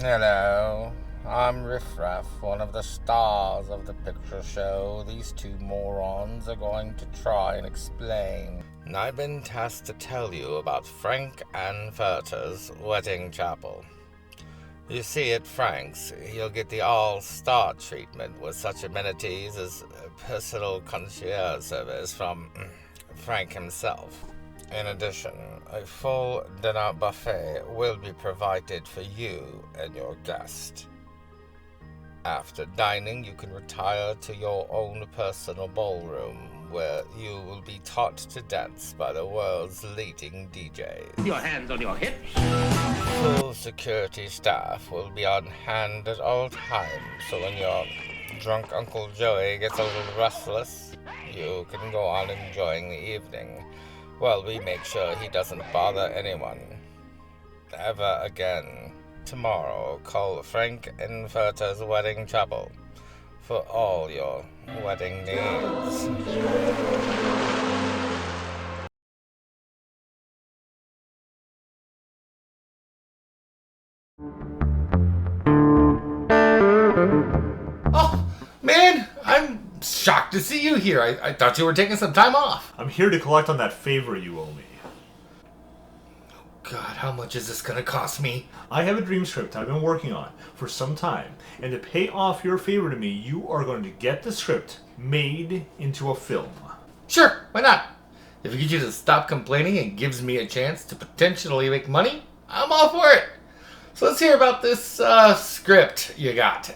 Hello, I'm Riff Raff, one of the stars of the picture show. These two morons are going to try and explain. And I've been tasked to tell you about Frank and Werther's wedding chapel. You see, at Frank's, you'll get the all-star treatment with such amenities as personal concierge service from Frank himself. In addition, a full dinner buffet will be provided for you and your guest. After dining, you can retire to your own personal ballroom, where you will be taught to dance by the world's leading DJs. Your hands on your hips. Full security staff will be on hand at all times, so when your drunk Uncle Joey gets a little restless, you can go on enjoying the evening. Well, we make sure he doesn't bother anyone ever again. Tomorrow, call Frank and Werther's Wedding Chapel for all your wedding needs. Oh, man, I'm shocked to see you here. I thought you were taking some time off. I'm here to collect on that favor you owe me. God, how much is this gonna cost me? I have a dream script I've been working on for some time, and to pay off your favor to me, you are going to get the script made into a film. Sure, why not? If it gets you to stop complaining and gives me a chance to potentially make money, I'm all for it. So let's hear about this script you got.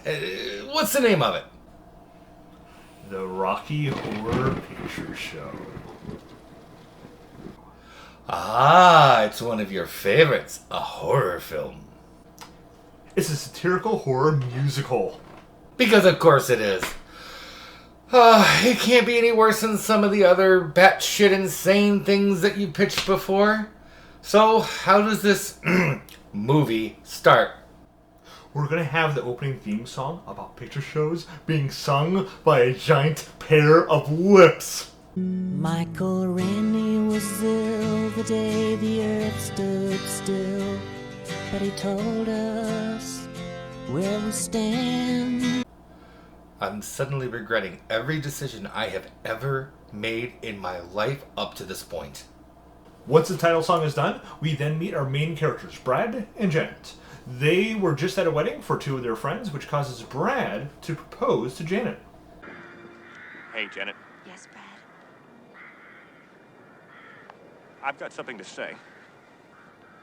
What's the name of it? The Rocky Horror Picture Show. Ah, it's one of your favorites, a horror film. It's a satirical horror musical. Because of course it is. It can't be any worse than some of the other batshit insane things that you pitched before. So, how does this movie start? We're going to have the opening theme song about picture shows being sung by a giant pair of lips. Michael Rennie was ill the day the earth stood still, but he told us where we stand. I'm suddenly regretting every decision I have ever made in my life up to this point. Once the title song is done, we then meet our main characters, Brad and Janet. They were just at a wedding for two of their friends, which causes Brad to propose to Janet. Hey, Janet. Yes, Brad. I've got something to say.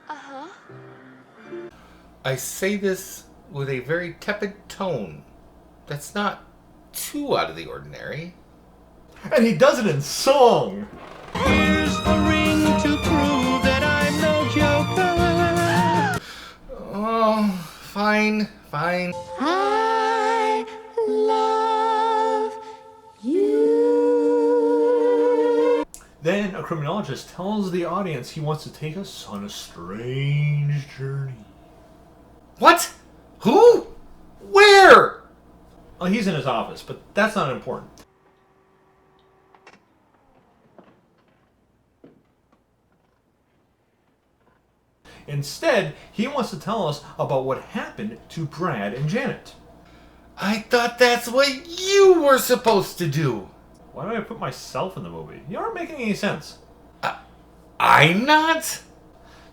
Uh-huh. I say this with a very tepid tone. That's not too out of the ordinary. And he does it in song! Here's the ring to prove that I'm no joker. Oh, fine. I love you. Then a criminologist tells the audience he wants to take us on a strange journey. What? Who? Where? Well, he's in his office, but that's not important. Instead, he wants to tell us about what happened to Brad and Janet. I thought that's what you were supposed to do. Why do I put myself in the movie? You aren't making any sense. I'm not?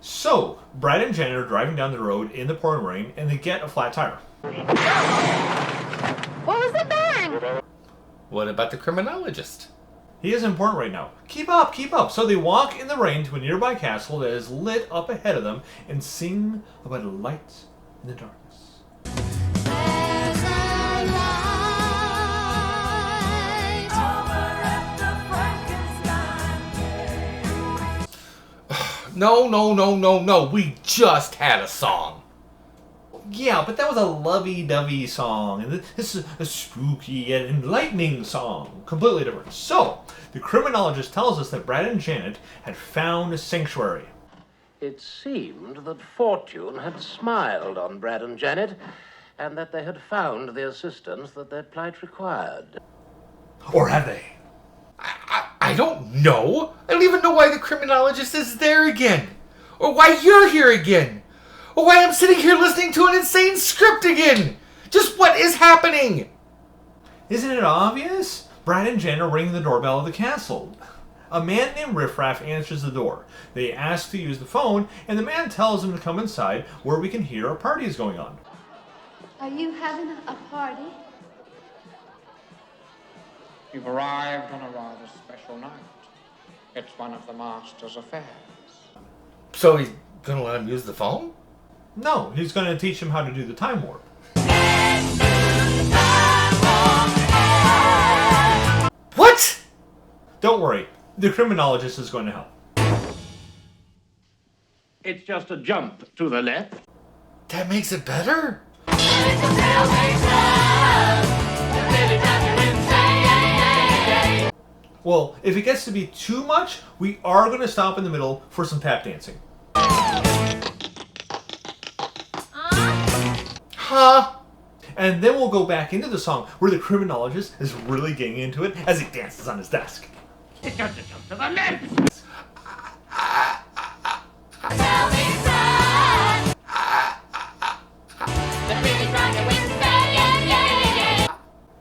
So, Brad and Janet are driving down the road in the pouring rain, and they get a flat tire. What was the bang? What about the criminologist? He is important right now. Keep up, keep up. So they walk in the rain to a nearby castle that is lit up ahead of them and sing about a light in the darkness. There's a light over at the Frankenstein. No. We just had a song. Yeah, but that was a lovey-dovey song, and this is a spooky and enlightening song. Completely different. So, the criminologist tells us that Brad and Janet had found a sanctuary. It seemed that fortune had smiled on Brad and Janet, and that they had found the assistance that their plight required. Or have they? I don't know. I don't even know why the criminologist is there again. Or why you're here again. or why I'm sitting here listening to an insane script again. Just what is happening? Isn't it obvious? Brad and Jen are ringing the doorbell of the castle. A man named Riffraff answers the door. They ask to use the phone, and the man tells them to come inside where we can hear a party is going on. Are you having a party? You've arrived on a rather special night. It's one of the master's affairs. So he's gonna let him use the phone? No, he's going to teach them how to do the time warp. What? Don't worry, the criminologist is going to help. It's just a jump to the left. That makes it better? Well, if it gets to be too much, we are going to stop in the middle for some tap dancing. Huh? And then we'll go back into the song where the criminologist is really getting into it as he dances on his desk. It's just a jump to the left.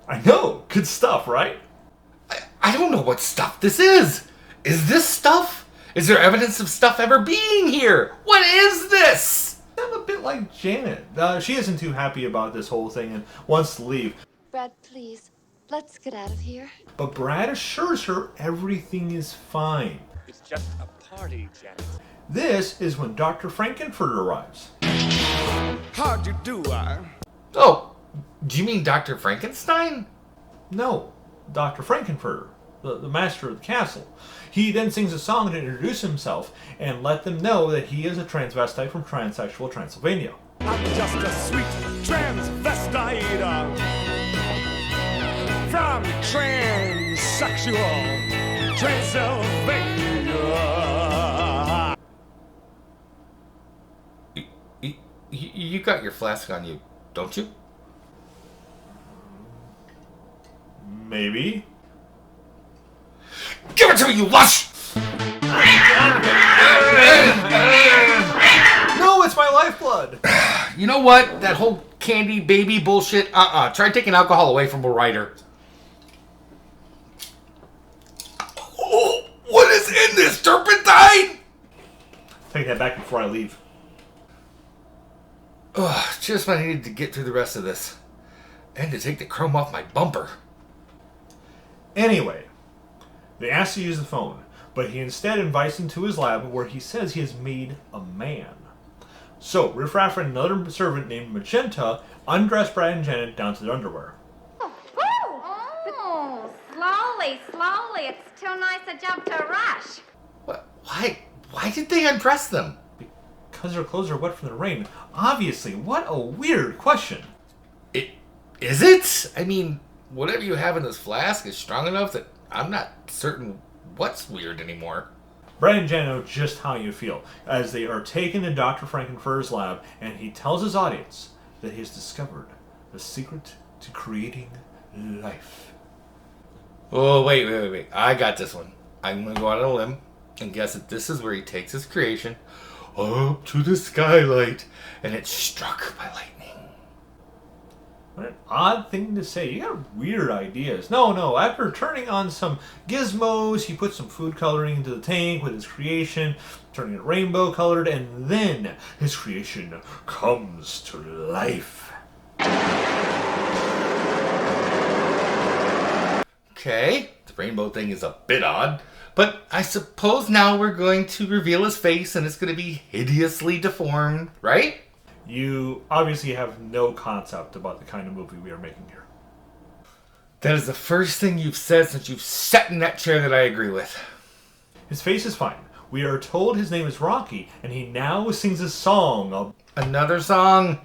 I know, good stuff, right? I don't know what stuff this is. Is this stuff? Is there evidence of stuff ever being here? What is this? I'm a bit like Janet. She isn't too happy about this whole thing and wants to leave. Brad, please, let's get out of here. But Brad assures her everything is fine. It's just a party, Janet. This is when Dr. Frankenfurter arrives. How'd you do, Oh, do you mean Dr. Frankenstein? No, Dr. Frankenfurter, the master of the castle. He then sings a song to introduce himself and let them know that he is a transvestite from transsexual Transylvania. I'm just a sweet transvestite from transsexual Transylvania. You got your flask on you, don't you? Maybe. Give it to me, you lush! No, it's my lifeblood. You know what? That whole candy baby bullshit, Try taking alcohol away from a writer. Oh, what is in this? Turpentine? Take that back before I leave. Ugh, just when I needed to get through the rest of this. And to take the chrome off my bumper. Anyway, they ask to use the phone, but he instead invites them to his lab where he says he has made a man. So, Riffraff and another servant named Magenta undress Brad and Janet down to their underwear. Oh, slowly, slowly. It's too nice a jump to rush. What? Why did they undress them? Because their clothes are wet from the rain. Obviously, what a weird question. Is it? I mean, whatever you have in this flask is strong enough that I'm not certain what's weird anymore. Brad and Janet know just how you feel as they are taken to Dr. Frankenfurter's lab and he tells his audience that he has discovered the secret to creating life. Oh, wait. I got this one. I'm going to go out on a limb and guess that this is where he takes his creation up to the skylight and it's struck by lightning. What an odd thing to say. You got weird ideas. No. After turning on some gizmos, he put some food coloring into the tank with his creation, turning it rainbow colored, and then his creation comes to life. Okay, the rainbow thing is a bit odd, but I suppose now we're going to reveal his face and it's going to be hideously deformed, right? You obviously have no concept about the kind of movie we are making here. That is the first thing you've said since you've sat in that chair that I agree with. His face is fine. We are told his name is Rocky, and he now sings a song. Another song?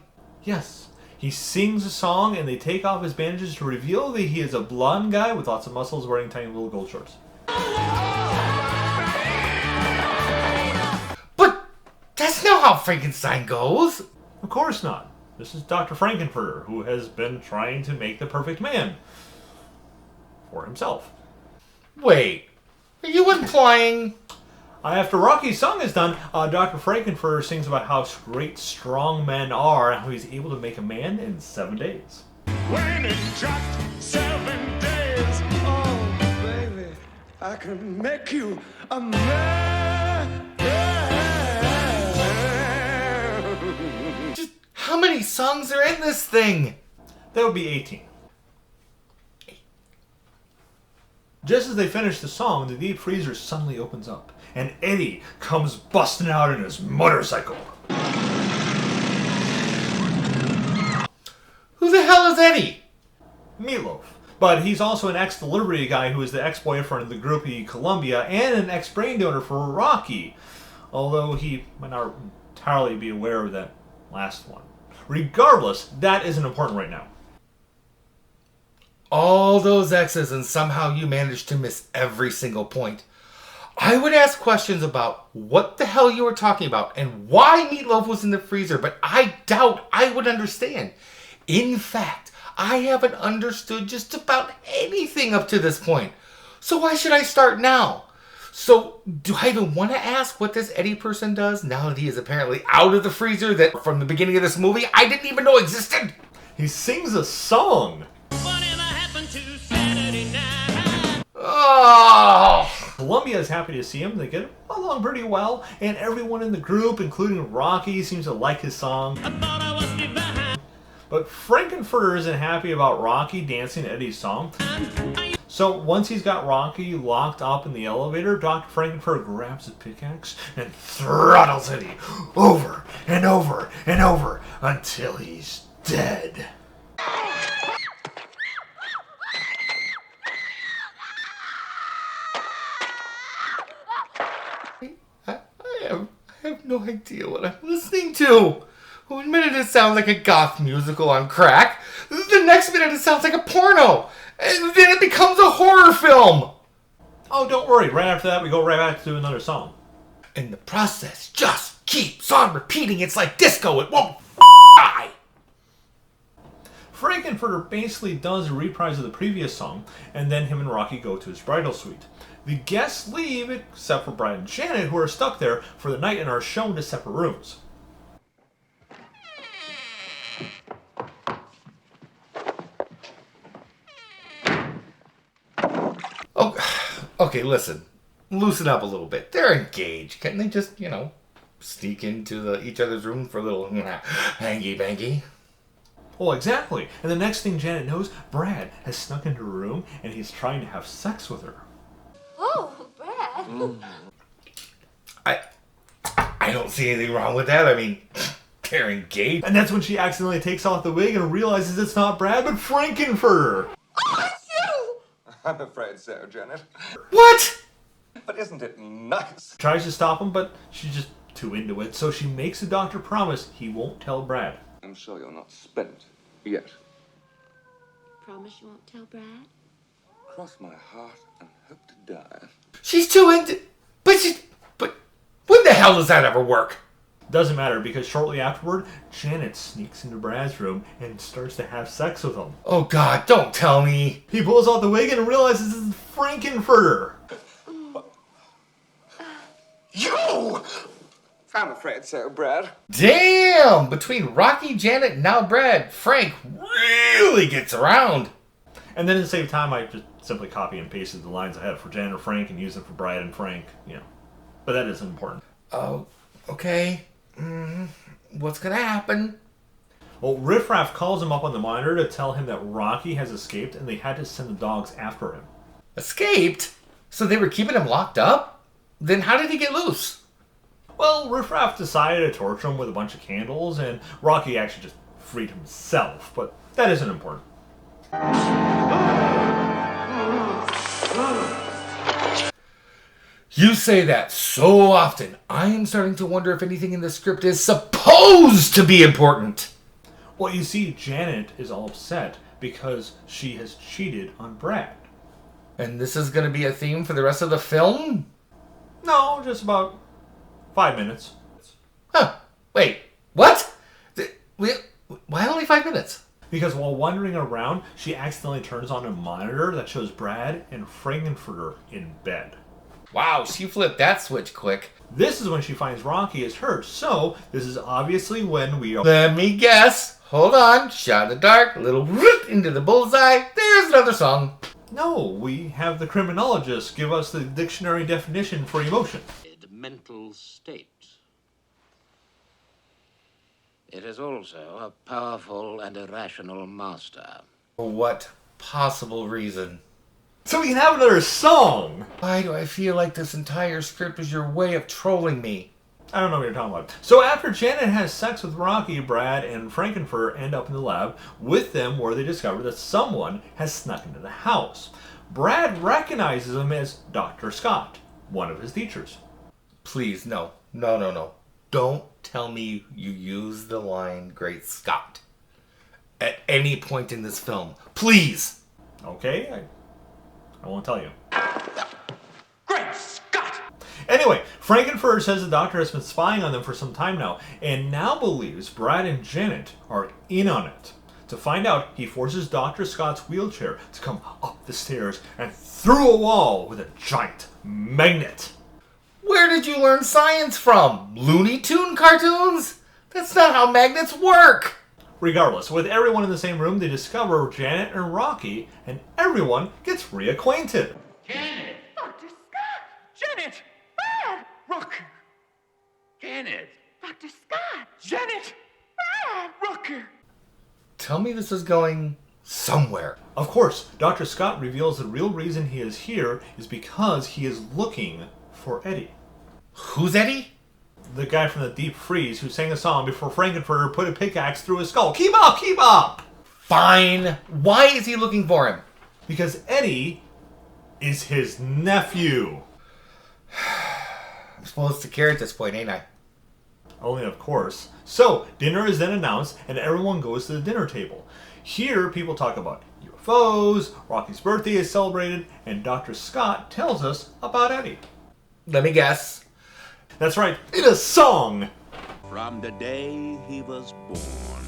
Yes. He sings a song, and they take off his bandages to reveal that he is a blonde guy with lots of muscles wearing tiny little gold shorts. But that's not how Frankenstein goes. Of course not. This is Dr. Frankenfurter, who has been trying to make the perfect man for himself. Wait, are you implying? After Rocky's song is done, Dr. Frankenfurter sings about how great strong men are and how he's able to make a man in 7 days. When in just 7 days, oh baby, I can make you a man. Just how many songs are in this thing? That would be 18. Just as they finish the song, the deep freezer suddenly opens up, and Eddie comes busting out in his motorcycle. Who the hell is Eddie? Meatloaf. But he's also an ex-delivery guy who is the ex-boyfriend of the groupie Columbia and an ex-brain donor for Rocky. Although he might not entirely be aware of that last one. Regardless, that isn't important right now. All those X's and somehow you managed to miss every single point. I would ask questions about what the hell you were talking about and why Meatloaf was in the freezer, but I doubt I would understand. In fact, I haven't understood just about anything up to this point. So why should I start now? So, do I even want to ask what this Eddie person does now that he is apparently out of the freezer that from the beginning of this movie I didn't even know existed? He sings a song. Oh! Columbia is happy to see him. They get along pretty well, and everyone in the group, including Rocky, seems to like his song. But Frankenfurter isn't happy about Rocky dancing Eddie's song. So once he's got Rocky locked up in the elevator, Dr. Frankenfurter grabs his pickaxe and throttles Eddie over and over and over until he's dead. I have no idea what I'm listening to. One minute it sounds like a goth musical on crack. The next minute it sounds like a porno. And then it becomes a horror film. Oh, don't worry. Right after that, we go right back to another song. And the process just keeps on repeating. It's like disco. It won't die. Frankenfurter basically does a reprise of the previous song, and then him and Rocky go to his bridal suite. The guests leave, except for Brad and Janet, who are stuck there for the night and are shown to separate rooms. Oh, okay, listen. Loosen up a little bit. They're engaged. Can't they just, sneak into each other's room for a little hangy-bangy? Oh, exactly. And the next thing Janet knows, Brad has snuck into her room and he's trying to have sex with her. Oh, Brad. I don't see anything wrong with that. I mean, they're engaged. And that's when she accidentally takes off the wig and realizes it's not Brad, but Frankenfurter. Oh, it's you! I'm afraid so, Janet. What? But isn't it nice? Tries to stop him, but she's just too into it, so she makes the doctor promise he won't tell Brad. I'm sure you're not spent yet. Promise you won't tell Brad? Cross my heart and hope to die. She's too into... But when the hell does that ever work? Doesn't matter, because shortly afterward, Janet sneaks into Brad's room and starts to have sex with him. Oh God, don't tell me. He pulls out the wig and realizes it's Frankenfurter. You! I'm afraid so, Brad. Damn! Between Rocky, Janet, and now Brad, Frank really gets around. And then to save time, I just simply copy and pasted the lines I had for Janet and Frank and use them for Brad and Frank, But that isn't important. Oh, okay. What's gonna happen? Well, Riff Raff calls him up on the monitor to tell him that Rocky has escaped and they had to send the dogs after him. Escaped? So they were keeping him locked up? Then how did he get loose? Well, Riff Raff decided to torture him with a bunch of candles, and Rocky actually just freed himself, but that isn't important. You say that so often, I am starting to wonder if anything in the script is supposed to be important. Well, you see, Janet is all upset because she has cheated on Brad. And this is going to be a theme for the rest of the film? No, just about 5 minutes. Huh. Wait, what? Why only 5 minutes? Because while wandering around, she accidentally turns on a monitor that shows Brad and Frankenfurter in bed. Wow, she flipped that switch quick. This is when she finds Rocky is hurt, so this is obviously when we are... Let me guess. Hold on. Shot in the dark, a little whoop into the bullseye. There's another song. No, we have the criminologist give us the dictionary definition for emotion. Mental state. It is also a powerful and irrational master. For what possible reason? So we can have another song! Why do I feel like this entire script is your way of trolling me? I don't know what you're talking about. So after Janet has sex with Rocky, Brad and Frankenfurter end up in the lab with them where they discover that someone has snuck into the house. Brad recognizes him as Dr. Scott, one of his teachers. Please, no. No. Don't tell me you use the line Great Scott at any point in this film. Please! Okay, I won't tell you. Great Scott! Anyway, Frankenfurter says the doctor has been spying on them for some time now, and now believes Brad and Janet are in on it. To find out, he forces Dr. Scott's wheelchair to come up the stairs and through a wall with a giant magnet. Where did you learn science from? Looney Tune cartoons? That's not how magnets work! Regardless, with everyone in the same room, they discover Janet and Rocky, and everyone gets reacquainted. Janet! Dr. Scott! Janet! Brad! Rock! Janet! Dr. Scott! Janet! Brad! Rock! Tell me this is going somewhere. Of course, Dr. Scott reveals the real reason he is here is because he is looking for Eddie. Who's Eddie? The guy from the Deep Freeze who sang a song before Frankenfurter put a pickaxe through his skull. Keep up! Keep up! Fine. Why is he looking for him? Because Eddie is his nephew. I'm supposed to care at this point, ain't I? Only of course. So, dinner is then announced and everyone goes to the dinner table. Here, people talk about UFOs, Rocky's birthday is celebrated, and Dr. Scott tells us about Eddie. Let me guess. That's right, it's a song! From the day he was born,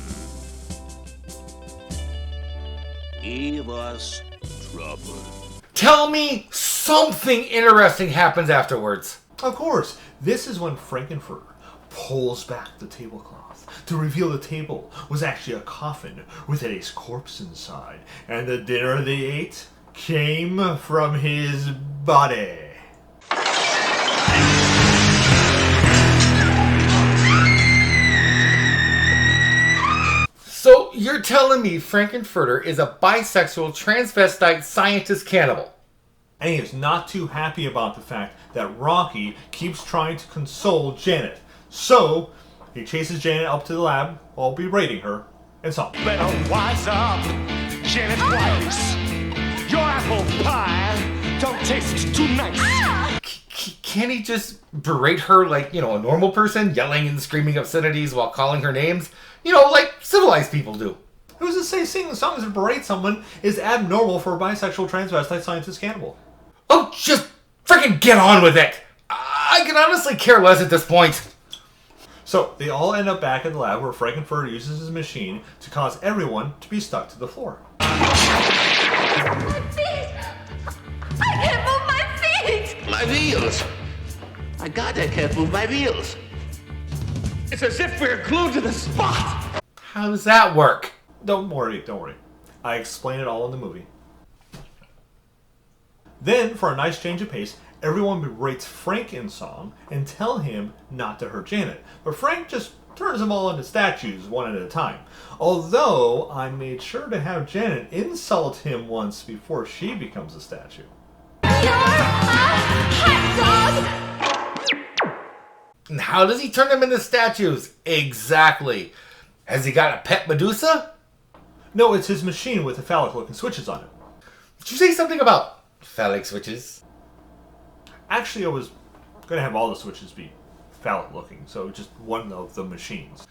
he was troubled. Tell me something interesting happens afterwards. Of course, this is when Frankenfurter pulls back the tablecloth to reveal the table was actually a coffin with Eddie's corpse inside, and the dinner they ate came from his body. So you're telling me Frankenfurter is a bisexual transvestite scientist cannibal? And he is not too happy about the fact that Rocky keeps trying to console Janet. So, he chases Janet up to the lab while berating her and so. Better wise up, Janet Weiss. Your apple pie don't taste too nice. Can't he just berate her like, a normal person, yelling and screaming obscenities while calling her names? Like civilized people do. Who's to say singing songs that berate someone is abnormal for a bisexual transvestite scientist cannibal? Oh, just freaking get on with it! I can honestly care less at this point. So, they all end up back in the lab where Frankenfurter uses his machine to cause everyone to be stuck to the floor. My feet! I can't move my feet! My wheels! My God, I can't move my wheels. It's as if we're glued to the spot. How does that work? Don't worry. I explain it all in the movie. Then, for a nice change of pace, everyone berates Frank in song and tell him not to hurt Janet. But Frank just turns them all into statues one at a time. Although, I made sure to have Janet insult him once before she becomes a statue. You're a hot dog! And how does he turn them into statues? Exactly. Has he got a pet Medusa? No, it's his machine with the phallic-looking switches on it. Did you say something about phallic switches? Actually, I was going to have all the switches be phallic-looking, so just one of the machines.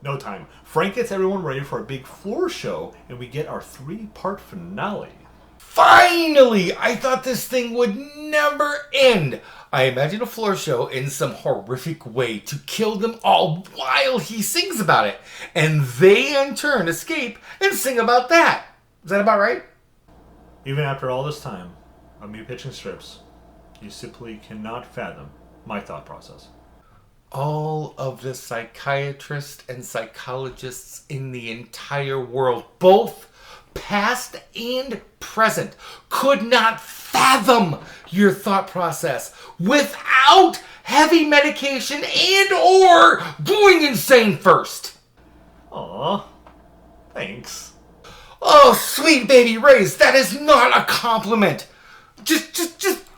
No time. Frank gets everyone ready for a big floor show, and we get our 3-part finale. Finally! I thought this thing would never end. I imagine a floor show in some horrific way to kill them all while he sings about it. And they, in turn, escape and sing about that. Is that about right? Even after all this time of me pitching strips, You simply cannot fathom my thought process. All of the psychiatrists and psychologists in the entire world, both past and present, could not fathom your thought process without heavy medication and or going insane first. Aw, thanks. Oh, sweet baby Rays, that is not a compliment. Just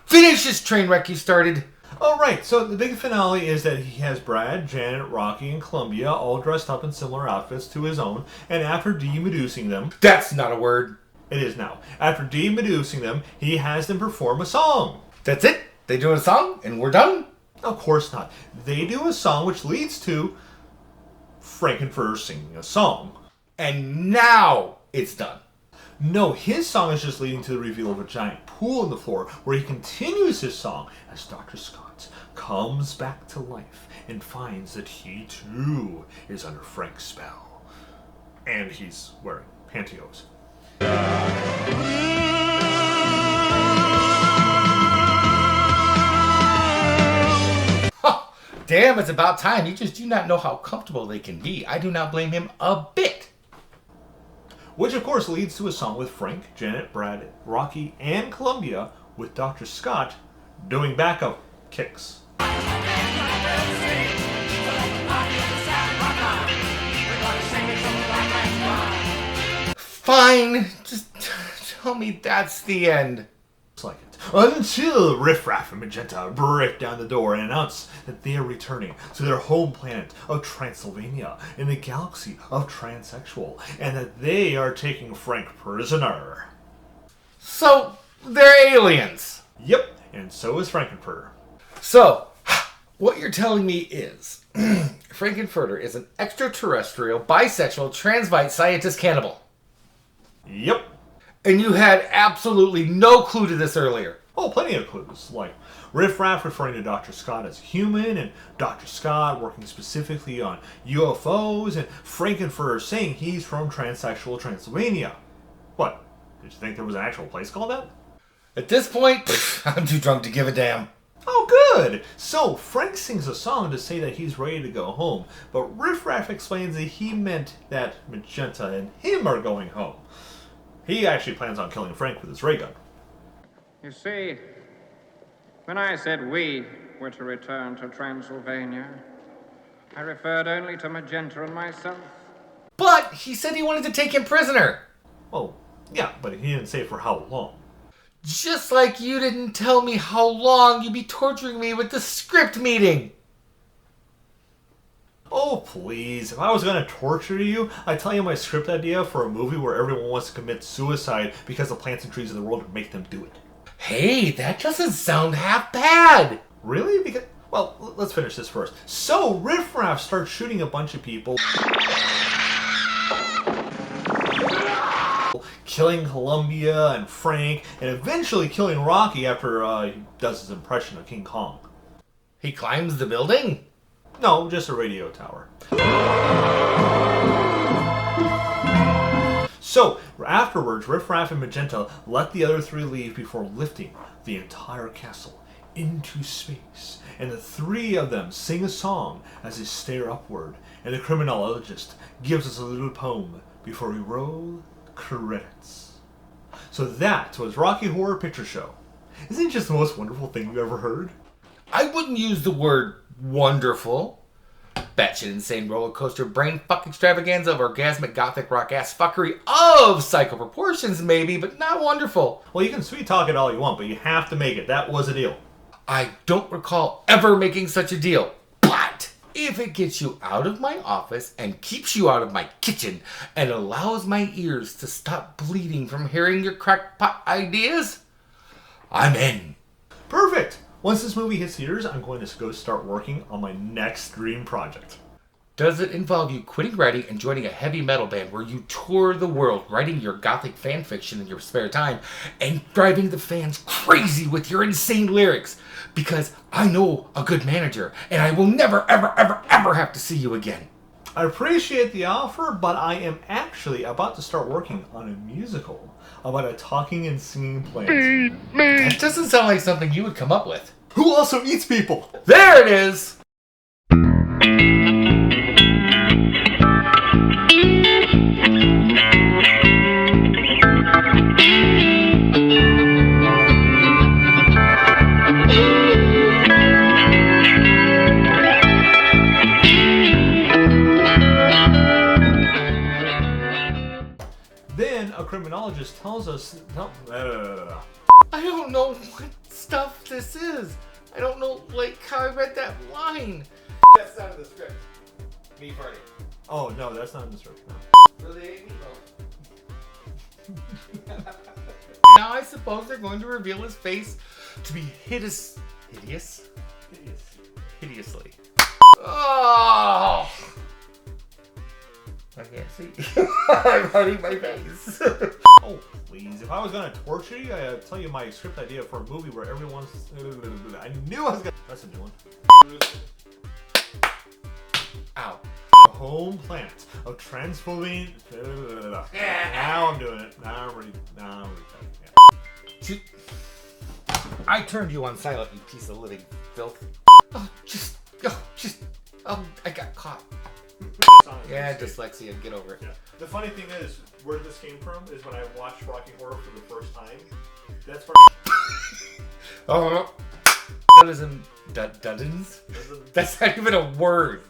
finish this train wreck you started. Oh, right. So the big finale is that he has Brad, Janet, Rocky, and Columbia all dressed up in similar outfits to his own, and after de-medusing them... That's not a word. It is now. After de-medusing them, he has them perform a song. That's it? They do a song and we're done? Of course not. They do a song which leads to Frankenfurter singing a song. And now it's done. No, his song is just leading to the reveal of a giant pool in the floor where he continues his song as Dr. Scott comes back to life and finds that he too is under Frank's spell. And he's wearing pantyhose. Damn, it's about time. You just do not know how comfortable they can be. I do not blame him a bit. Which, of course, leads to a song with Frank, Janet, Brad, Rocky, and Columbia, with Dr. Scott doing backup kicks. Fine. Just tell me that's the end. Looks like it. Until Riff Raff and Magenta break down the door and announce that they are returning to their home planet of Transylvania in the galaxy of Transsexual, and that they are taking Frank prisoner. So, they're aliens. Yep, and so is Frankenfurter. So, what you're telling me is Frankenfurter is an extraterrestrial, bisexual, transvite scientist cannibal. Yep. And you had absolutely no clue to this earlier. Oh, plenty of clues, like Riff Raff referring to Dr. Scott as human, and Dr. Scott working specifically on UFOs, and Frankenfurter saying he's from Transsexual Transylvania. What? Did you think there was an actual place called that? At this point, I'm too drunk to give a damn. Oh, good! So, Frank sings a song to say that he's ready to go home, but Riff Raff explains that he meant that Magenta and him are going home. He actually plans on killing Frank with his ray gun. You see, when I said we were to return to Transylvania, I referred only to Magenta and myself. But he said he wanted to take him prisoner. Oh, yeah, but he didn't say for how long. Just like you didn't tell me how long you'd be torturing me with the script meeting. Oh, please. If I was going to torture you, I'd tell you my script idea for a movie where everyone wants to commit suicide because the plants and trees of the world would make them do it. Hey, that doesn't sound half bad. Really? Because, well, let's finish this first. So, Riff Raff starts shooting a bunch of people, killing Columbia and Frank, and eventually killing Rocky after he does his impression of King Kong. He climbs the building? No, just a radio tower. So, afterwards, Riff Raff and Magenta let the other three leave before lifting the entire castle into space. And the three of them sing a song as they stare upward. And the criminologist gives us a little poem before we roll credits. So that was Rocky Horror Picture Show. Isn't it just the most wonderful thing you've ever heard? I wouldn't use the word wonderful. Batshit insane roller coaster brain fuck extravaganza of orgasmic gothic rock ass fuckery of psycho proportions maybe, but not wonderful. Well, you can sweet talk it all you want, but you have to make it. That was a deal. I don't recall ever making such a deal. But if it gets you out of my office and keeps you out of my kitchen and allows my ears to stop bleeding from hearing your crackpot ideas, I'm in. Perfect. Once this movie hits theaters, I'm going to go start working on my next dream project. Does it involve you quitting writing and joining a heavy metal band where you tour the world writing your gothic fan fiction in your spare time and driving the fans crazy with your insane lyrics? Because I know a good manager and I will never, ever, ever, ever have to see you again. I appreciate the offer, but I am actually about to start working on a musical about a talking and singing plant. That doesn't sound like something you would come up with. Who also eats people? There it is! Then a criminologist tells us, no, I don't know what stuff this is. I don't know, like, how I read that line. That's not in the script. Me farting. oh no, that's not in the script. No. Really? Now I suppose they're going to reveal his face to be hideously. Oh! I can't see. I'm hurting my face. Oh please! If I was gonna torture you, I'd tell you my script idea for a movie where everyone's. I knew I was gonna. That's a new one. Ow. The home planet of Transylvania. Now I'm doing it. Now I'm ready. Yeah. I turned you on silent, you piece of living filth. Oh, I got caught. Yeah, dyslexia, get over it. Yeah. The funny thing is, where this came from is when I watched Rocky Horror for the first time. That's from. Oh, that isn't Duddins? That's not even a word.